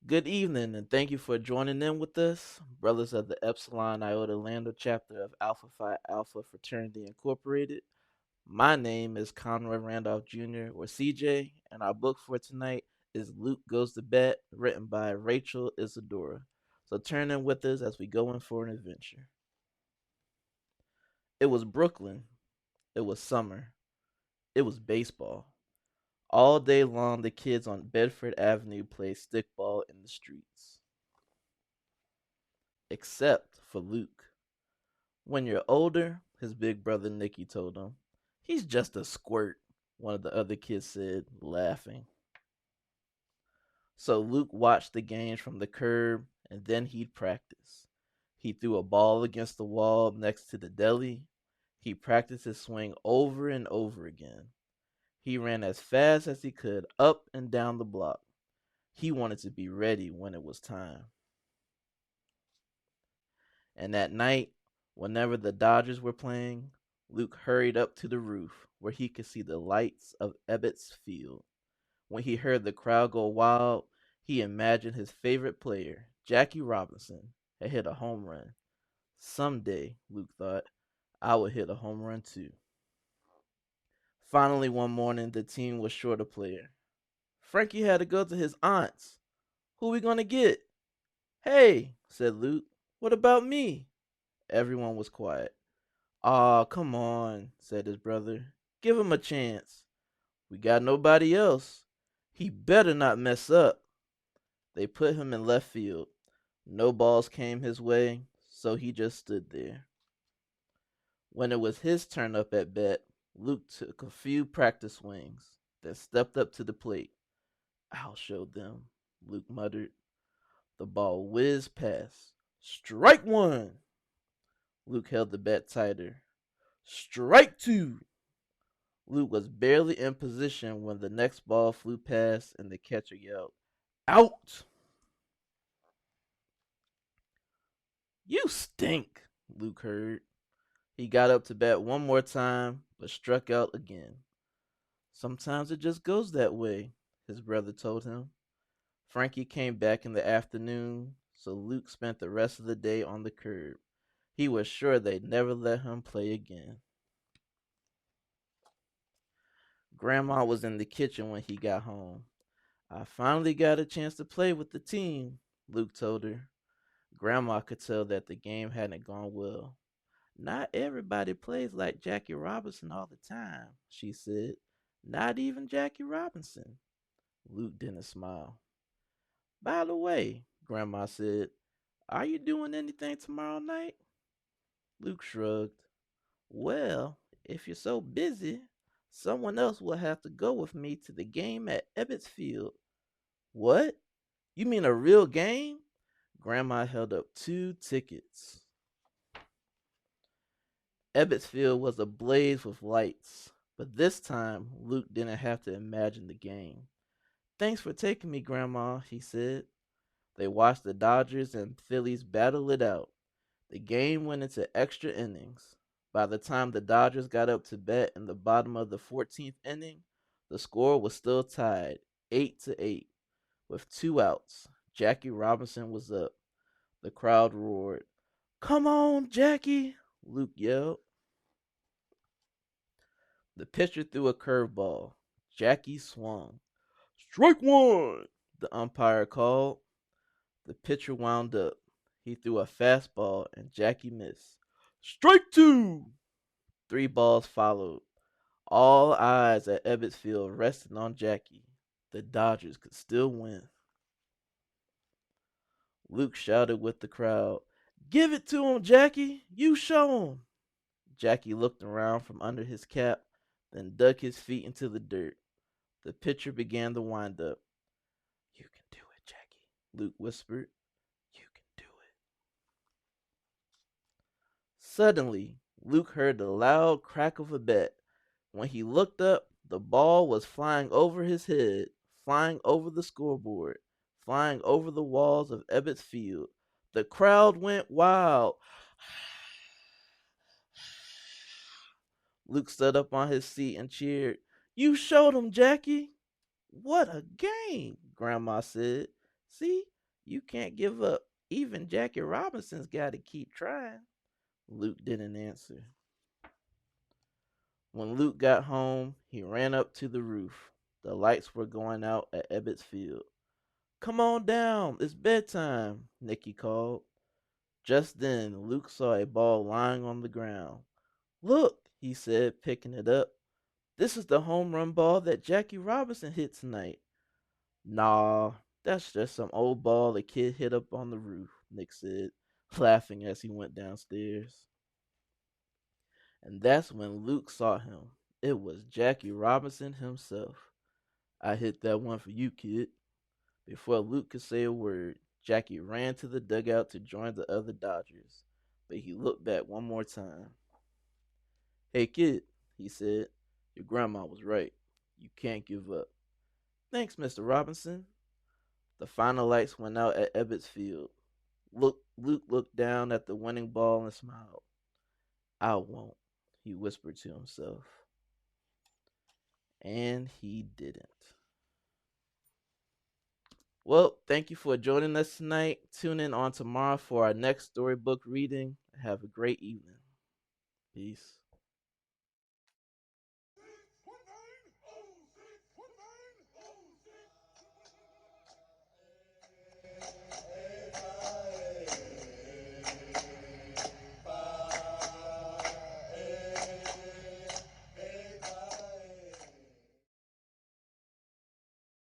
Good evening, and thank you for joining in with us, brothers of the Epsilon Iota Lambda chapter of Alpha Phi Alpha Fraternity Incorporated. My name is Conroy Randolph Jr., or CJ, and our book for tonight is Luke Goes to Bat, written by Rachel Isadora. So turn in with us as we go in for an adventure. It was Brooklyn. It was summer. It was baseball. All day long, the kids on Bedford Avenue played stickball in the streets. Except for Luke. When you're older, his big brother Nicky told him, he's just a squirt, one of the other kids said, laughing. So Luke watched the games from the curb, and then he'd practice. He threw a ball against the wall next to the deli. He practiced his swing over and over again. He ran as fast as he could up and down the block. He wanted to be ready when it was time. And that night, whenever the Dodgers were playing, Luke hurried up to the roof where he could see the lights of Ebbets Field. When he heard the crowd go wild, he imagined his favorite player, Jackie Robinson, had hit a home run. Someday, Luke thought, I would hit a home run too. Finally, one morning, the team was short a player. Frankie had to go to his aunt's. Who we gonna get? Hey, said Luke. What about me? Everyone was quiet. Aw, come on, said his brother. Give him a chance. We got nobody else. He better not mess up. They put him in left field. No balls came his way, so he just stood there. When it was his turn up at bat, Luke took a few practice swings, then stepped up to the plate. I'll show them, Luke muttered. The ball whizzed past. Strike one! Luke held the bat tighter. Strike two! Luke was barely in position when the next ball flew past and the catcher yelled, Out! You stink, Luke heard. He got up to bat one more time, but struck out again. Sometimes it just goes that way, his brother told him. Frankie came back in the afternoon, so Luke spent the rest of the day on the curb. He was sure they'd never let him play again. Grandma was in the kitchen when he got home. I finally got a chance to play with the team, Luke told her. Grandma could tell that the game hadn't gone well. Not everybody plays like Jackie Robinson all the time, she said. Not even Jackie Robinson. Luke didn't smile. By the way, Grandma said, are you doing anything tomorrow night? Luke shrugged. Well, if you're so busy, someone else will have to go with me to the game at Ebbets Field. What? You mean a real game? Grandma held up 2 tickets. Ebbetsfield was ablaze with lights, but this time Luke didn't have to imagine the game. Thanks for taking me, Grandma, he said. They watched the Dodgers and Phillies battle it out. The game went into extra innings. By the time the Dodgers got up to bat in the bottom of the 14th inning, the score was still tied, 8-8. With 2 outs, Jackie Robinson was up. The crowd roared. Come on, Jackie, Luke yelled. The pitcher threw a curveball. Jackie swung. Strike one, the umpire called. The pitcher wound up. He threw a fastball and Jackie missed. Strike two! 3 balls followed. All eyes at Ebbets Field rested on Jackie. The Dodgers could still win. Luke shouted with the crowd, Give it to him, Jackie! You show him! Jackie looked around from under his cap, then dug his feet into the dirt. The pitcher began to wind up. You can do it, Jackie, Luke whispered. You can do it. Suddenly, Luke heard the loud crack of a bat. When he looked up, the ball was flying over his head, flying over the scoreboard, flying over the walls of Ebbets Field. The crowd went wild. Luke stood up on his seat and cheered. You showed him, Jackie. What a game, Grandma said. See, You can't give up. Even Jackie Robinson's got to keep trying. Luke didn't answer. When Luke got home, he ran up to the roof. The lights were going out at Ebbets Field. Come on down, it's bedtime, Nicky called. Just then, Luke saw a ball lying on the ground. Look, he said, picking it up. This is the home run ball that Jackie Robinson hit tonight. Nah, that's just some old ball a kid hit up on the roof, Nick said, laughing as he went downstairs. And that's when Luke saw him. It was Jackie Robinson himself. I hit that one for you, kid. Before Luke could say a word, Jackie ran to the dugout to join the other Dodgers, but he looked back one more time. Hey, kid, he said, your grandma was right. You can't give up. Thanks, Mr. Robinson. The final lights went out at Ebbets Field. Luke looked down at the winning ball and smiled. I won't, he whispered to himself. And he didn't. Well, thank you for joining us tonight. Tune in on tomorrow for our next storybook reading. Have a great evening. Peace.